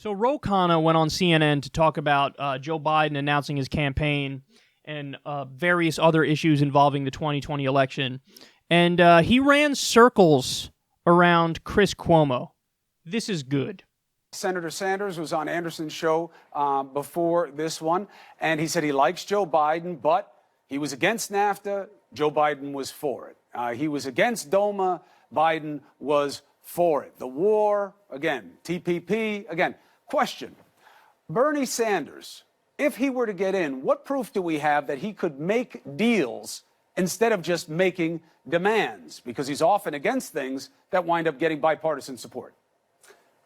So Khanna went on CNN to talk about Joe Biden announcing his campaign and various other issues involving the 2020 election. And he ran circles around Chris Cuomo. This is good. Senator Sanders was on Anderson's show before this one, and he said he likes Joe Biden, but he was against NAFTA. Joe Biden was for it. He was against DOMA. Biden was for it. The war, again, TPP, again. Question, Bernie Sanders, if he were to get in, what proof do we have that he could make deals instead of just making demands? Because he's often against things that wind up getting bipartisan support.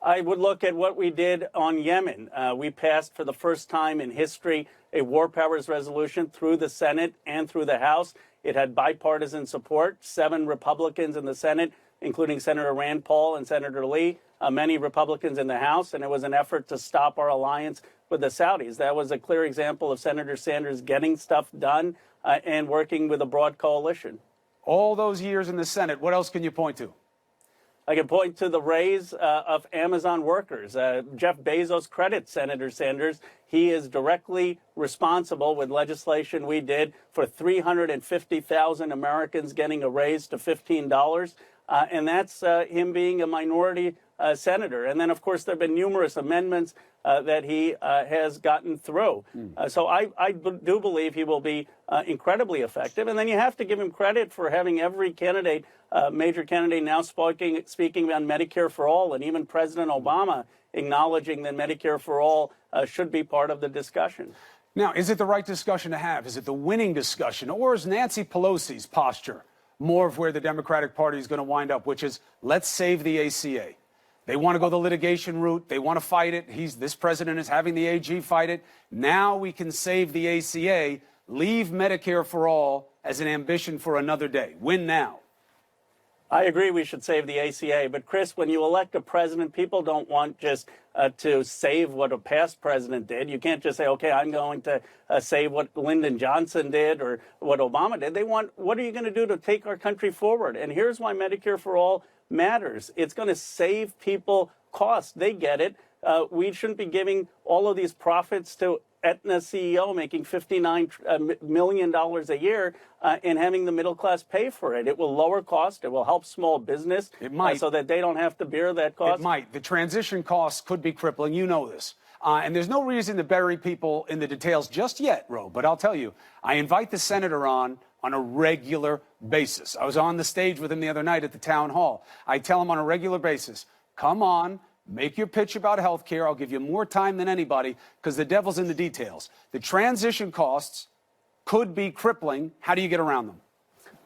I would look at what we did on Yemen. We passed for the first time in history a war powers resolution through the Senate and through the House. It had bipartisan support, 7 Republicans in the Senate, including Senator Rand Paul and Senator Lee, many Republicans in the House, and it was an effort to stop our alliance with the Saudis. That was a clear example of Senator Sanders getting stuff done and working with a broad coalition. All those years in the Senate, what else can you point to? I can point to the raise of Amazon workers. Jeff Bezos credits Senator Sanders. He is directly responsible with legislation we did for 350,000 Americans getting a raise to $15. And that's him being a minority senator. And then, of course, there have been numerous amendments that he has gotten through. So I do believe he will be incredibly effective. And then you have to give him credit for having every candidate, major candidate now speaking on Medicare for all, and even President Obama acknowledging that Medicare for all should be part of the discussion. Now, is it the right discussion to have? Is it the winning discussion? Or is Nancy Pelosi's posture more of where the Democratic Party is going to wind up, which is let's save the ACA? They want to go the litigation route. They want to fight it. This president is having the AG fight it. Now we can save the ACA, leave Medicare for all as an ambition for another day. Win now. I agree we should save the ACA. But, Chris, when you elect a president, people don't want just to save what a past president did. You can't just say, OK, I'm going to save what Lyndon Johnson did or what Obama did. They want, what are you going to do to take our country forward? And here's why Medicare for all matters. It's going to save people costs. They get it. We shouldn't be giving all of these profits to Aetna CEO making $59 million a year and having the middle class pay for it. It will lower cost. It will help small business. It might. So that they don't have to bear that cost. It might. The transition costs could be crippling. You know this. And there's no reason to bury people in the details just yet, Ro. But I'll tell you, I invite the senator on a regular basis. I was on the stage with him the other night at the town hall. I tell him on a regular basis, come on, make your pitch about health care. I'll give you more time than anybody because the devil's in the details. The transition costs could be crippling. How do you get around them?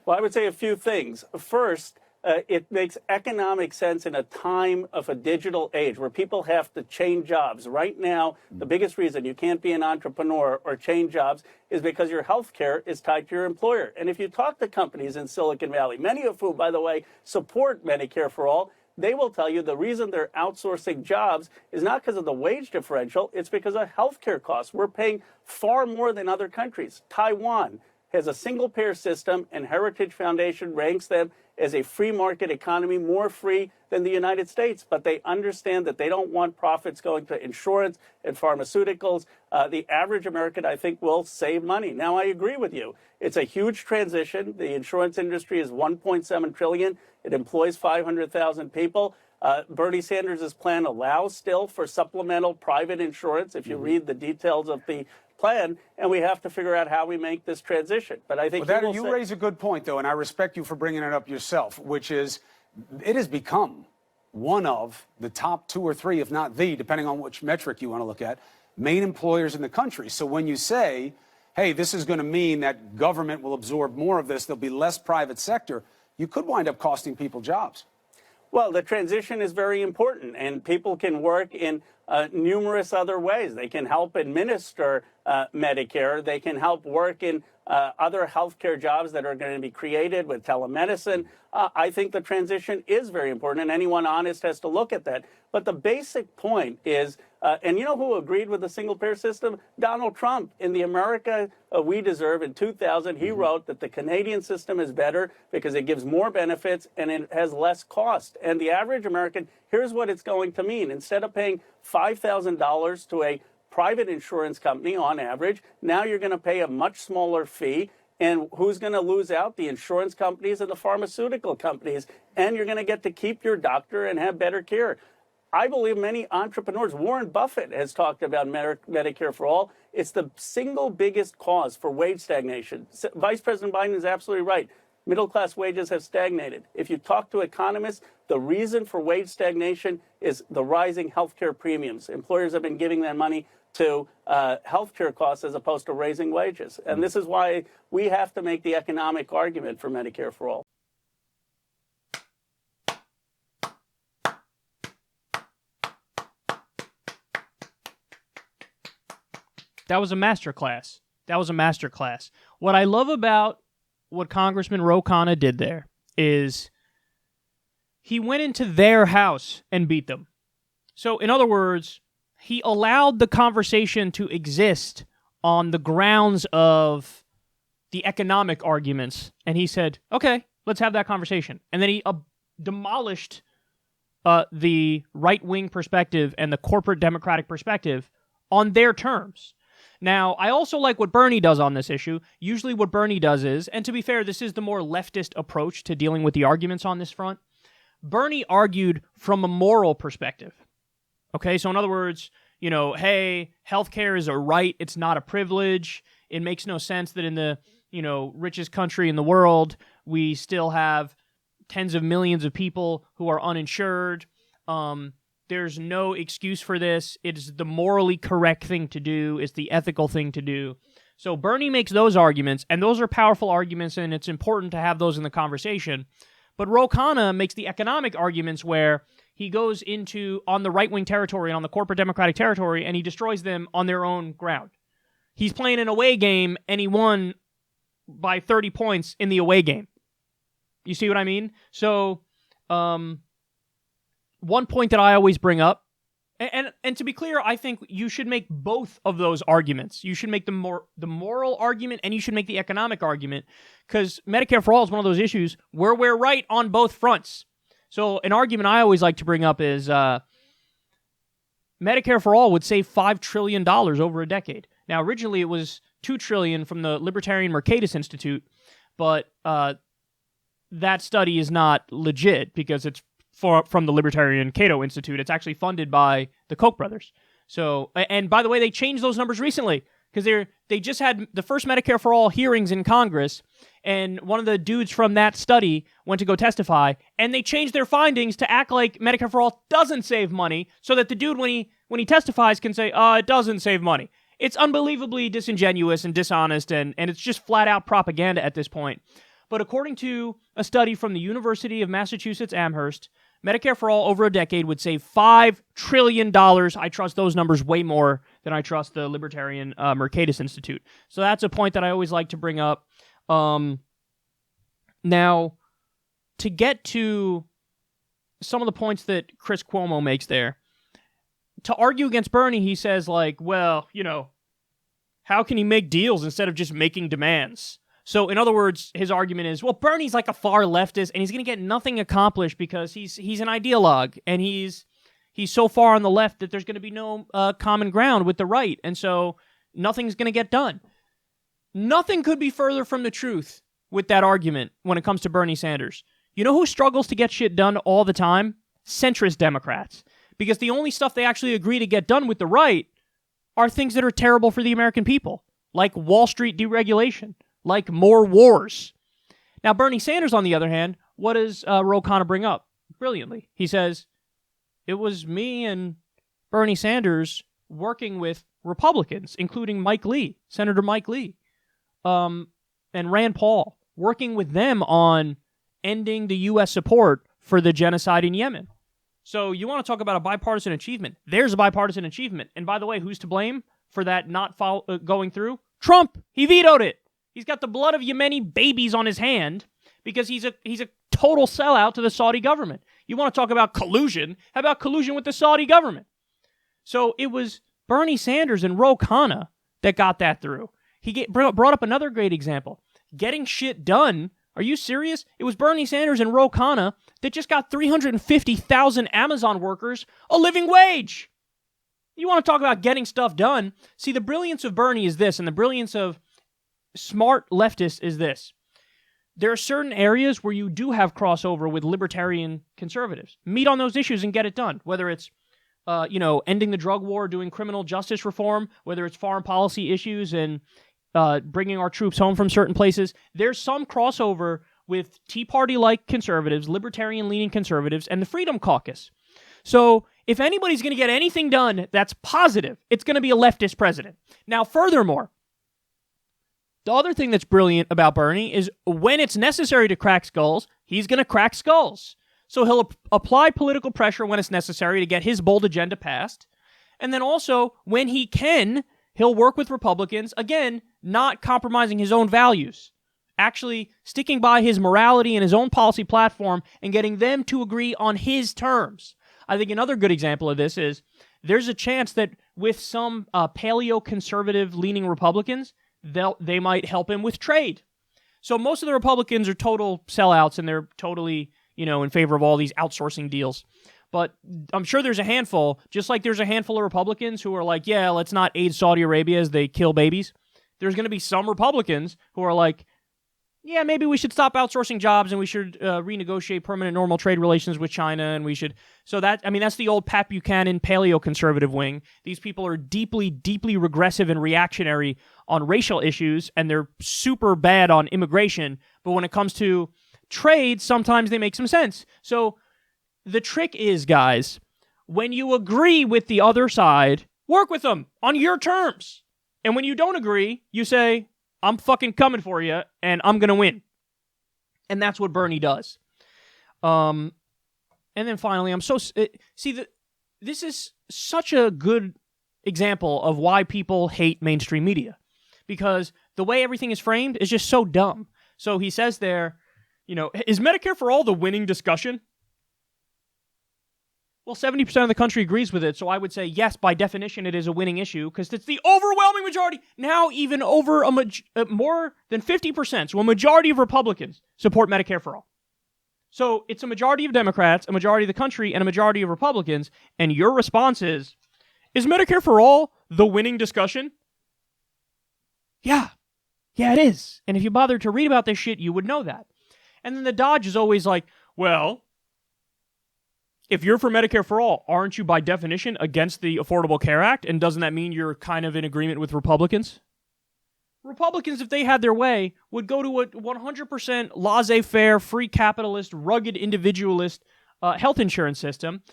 Well, I would say a few things. First, it makes economic sense in a time of a digital age where people have to change jobs. Right now, the biggest reason you can't be an entrepreneur or change jobs is because your health care is tied to your employer. And if you talk to companies in Silicon Valley, many of whom, by the way, support Medicare for all, they will tell you the reason they're outsourcing jobs is not because of the wage differential, it's because of healthcare costs. We're paying far more than other countries. Taiwan has a single-payer system, and Heritage Foundation ranks them as a free market economy, more free than the United States. But they understand that they don't want profits going to insurance and pharmaceuticals. The average American, I think, will save money. Now, I agree with you. It's a huge transition. The insurance industry is $1.7 trillion. It employs 500,000 people. Bernie Sanders' plan allows still for supplemental private insurance, if you read the details of the plan, and we have to figure out how we make this transition. But I think you raise a good point, though, and I respect you for bringing it up yourself, which is it has become one of the top 2 or 3, if not the, depending on which metric you want to look at, main employers in the country. So when you say, hey, this is going to mean that government will absorb more of this, there'll be less private sector, you could wind up costing people jobs. Well, the transition is very important, and people can work in numerous other ways. They can help administer Medicare. They can help work in other healthcare jobs that are going to be created with telemedicine. I think the transition is very important, and anyone honest has to look at that. But the basic point is, and you know who agreed with the single-payer system? Donald Trump. In the America We Deserve in 2000, he wrote that the Canadian system is better because it gives more benefits and it has less cost. And the average American, here's what it's going to mean. Instead of paying $5,000 to a private insurance company on average. Now you're going to pay a much smaller fee. And who's going to lose out? The insurance companies and the pharmaceutical companies. And you're going to get to keep your doctor and have better care. I believe many entrepreneurs, Warren Buffett has talked about Medicare for All. It's the single biggest cause for wage stagnation. Vice President Biden is absolutely right. Middle-class wages have stagnated. If you talk to economists, the reason for wage stagnation is the rising healthcare premiums. Employers have been giving their money to healthcare costs as opposed to raising wages. And this is why we have to make the economic argument for Medicare for All. That was a masterclass. That was a masterclass. What I love about what Congressman Ro Khanna did there is he went into their house and beat them. So, in other words, he allowed the conversation to exist on the grounds of the economic arguments. And he said, okay, let's have that conversation. And then he demolished the right-wing perspective and the corporate Democratic perspective on their terms. Now, I also like what Bernie does on this issue. Usually what Bernie does is, and to be fair, this is the more leftist approach to dealing with the arguments on this front. Bernie argued from a moral perspective. Okay, so in other words, hey, healthcare is a right, it's not a privilege. It makes no sense that in the, richest country in the world, we still have tens of millions of people who are uninsured. There's no excuse for this. It's the morally correct thing to do. It's the ethical thing to do. So Bernie makes those arguments, and those are powerful arguments, and it's important to have those in the conversation. But Ro Khanna makes the economic arguments where he goes into on the right-wing territory and on the corporate Democratic territory, and he destroys them on their own ground. He's playing an away game, and he won by 30 points in the away game. You see what I mean? So, one point that I always bring up, and to be clear, I think you should make both of those arguments. You should make the moral argument, and you should make the economic argument, because Medicare for All is one of those issues where we're right on both fronts. So an argument I always like to bring up is Medicare for All would save $5 trillion over a decade. Now, originally it was $2 trillion from the Libertarian Mercatus Institute, but that study is not legit because it's from the Libertarian Cato Institute. It's actually funded by the Koch brothers. So, and by the way, they changed those numbers recently because they just had the first Medicare for All hearings in Congress, and one of the dudes from that study went to go testify, and they changed their findings to act like Medicare for All doesn't save money, so that the dude, when he testifies, can say, it doesn't save money. It's unbelievably disingenuous and dishonest, and it's just flat-out propaganda at this point. But according to a study from the University of Massachusetts Amherst, Medicare for All over a decade would save $5 trillion. I trust those numbers way more than I trust the Libertarian Mercatus Institute. So that's a point that I always like to bring up. Now, to get to some of the points that Chris Cuomo makes there, to argue against Bernie, he says, how can he make deals instead of just making demands? So, in other words, his argument is, well, Bernie's like a far leftist, and he's going to get nothing accomplished because he's an ideologue, and he's so far on the left that there's going to be no common ground with the right, and so nothing's going to get done. Nothing could be further from the truth with that argument when it comes to Bernie Sanders. You know who struggles to get shit done all the time? Centrist Democrats. Because the only stuff they actually agree to get done with the right are things that are terrible for the American people, like Wall Street deregulation, like more wars. Now, Bernie Sanders, on the other hand, what does Ro Khanna bring up? Brilliantly. He says, it was me and Bernie Sanders working with Republicans, including Mike Lee, Senator Mike Lee, and Rand Paul, working with them on ending the U.S. support for the genocide in Yemen. So you want to talk about a bipartisan achievement? There's a bipartisan achievement. And by the way, who's to blame for that not going through? Trump. He vetoed it. He's got the blood of Yemeni babies on his hand because he's a total sellout to the Saudi government. You want to talk about collusion? How about collusion with the Saudi government? So it was Bernie Sanders and Ro Khanna that got that through. He brought up another great example. Getting shit done. Are you serious? It was Bernie Sanders and Ro Khanna that just got 350,000 Amazon workers a living wage. You want to talk about getting stuff done? See, the brilliance of Bernie is this, and the brilliance of smart leftists is this. There are certain areas where you do have crossover with libertarian conservatives. Meet on those issues and get it done, whether it's ending the drug war, doing criminal justice reform, whether it's foreign policy issues and bringing our troops home from certain places. There's some crossover with Tea Party-like conservatives, libertarian-leaning conservatives, and the Freedom Caucus. So if anybody's going to get anything done that's positive, it's going to be a leftist president. Now, furthermore, the other thing that's brilliant about Bernie is when it's necessary to crack skulls, he's going to crack skulls. So he'll apply political pressure when it's necessary to get his bold agenda passed. And then also, when he can, he'll work with Republicans, again, not compromising his own values, actually sticking by his morality and his own policy platform and getting them to agree on his terms. I think another good example of this is there's a chance that with some paleo-conservative-leaning Republicans, they might help him with trade. So most of the Republicans are total sellouts, and they're totally, in favor of all these outsourcing deals. But I'm sure there's a handful, just like there's a handful of Republicans who are like, yeah, let's not aid Saudi Arabia as they kill babies. There's going to be some Republicans who are like, yeah, maybe we should stop outsourcing jobs and we should renegotiate permanent normal trade relations with China, and we should. So that's the old Pat Buchanan paleo-conservative wing. These people are deeply, deeply regressive and reactionary on racial issues, and they're super bad on immigration. But when it comes to trade, sometimes they make some sense. So the trick is, guys, when you agree with the other side, work with them on your terms. And when you don't agree, you say, I'm fucking coming for you, and I'm going to win. And that's what Bernie does. And then finally, this is such a good example of why people hate mainstream media. Because the way everything is framed is just so dumb. So he says there, is Medicare for all the winning discussion? Well, 70% of the country agrees with it, so I would say, yes, by definition, it is a winning issue, because it's the overwhelming majority. Now, even over more than 50%, so a majority of Republicans support Medicare for all. So it's a majority of Democrats, a majority of the country, and a majority of Republicans, and your response is Medicare for all the winning discussion? Yeah, it is. And if you bothered to read about this shit, you would know that. And then the dodge is always like, well, if you're for Medicare for all, aren't you by definition against the Affordable Care Act? And doesn't that mean you're kind of in agreement with Republicans? Republicans, if they had their way, would go to a 100% laissez-faire, free capitalist, rugged individualist health insurance system,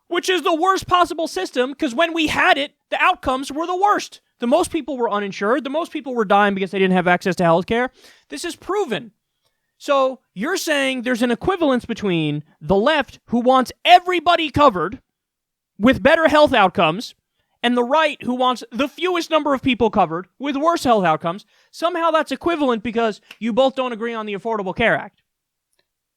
which is the worst possible system, because when we had it, the outcomes were the worst. The most people were uninsured. The most people were dying because they didn't have access to health care. This is proven. So you're saying there's an equivalence between the left, who wants everybody covered with better health outcomes, and the right, who wants the fewest number of people covered with worse health outcomes. Somehow that's equivalent because you both don't agree on the Affordable Care Act.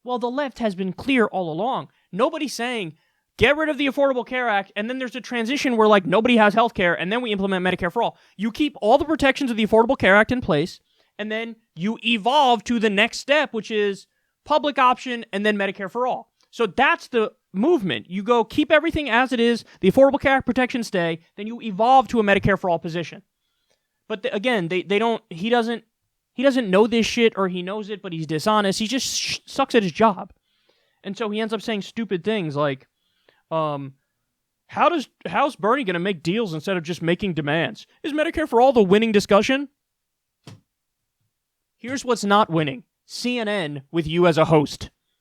Well, the left has been clear all along. Nobody's saying, get rid of the Affordable Care Act, and then there's a transition where, nobody has health care, and then we implement Medicare for all. You keep all the protections of the Affordable Care Act in place, and then you evolve to the next step, which is public option and then Medicare for all. So that's the movement. You go keep everything as it is, the Affordable Care Act protections stay, then you evolve to a Medicare for all position. But he doesn't know this shit, or he knows it, but he's dishonest. He just sucks at his job. And so he ends up saying stupid things like, how's Bernie going to make deals instead of just making demands? Is Medicare for all the winning discussion? Here's what's not winning. CNN with you as a host.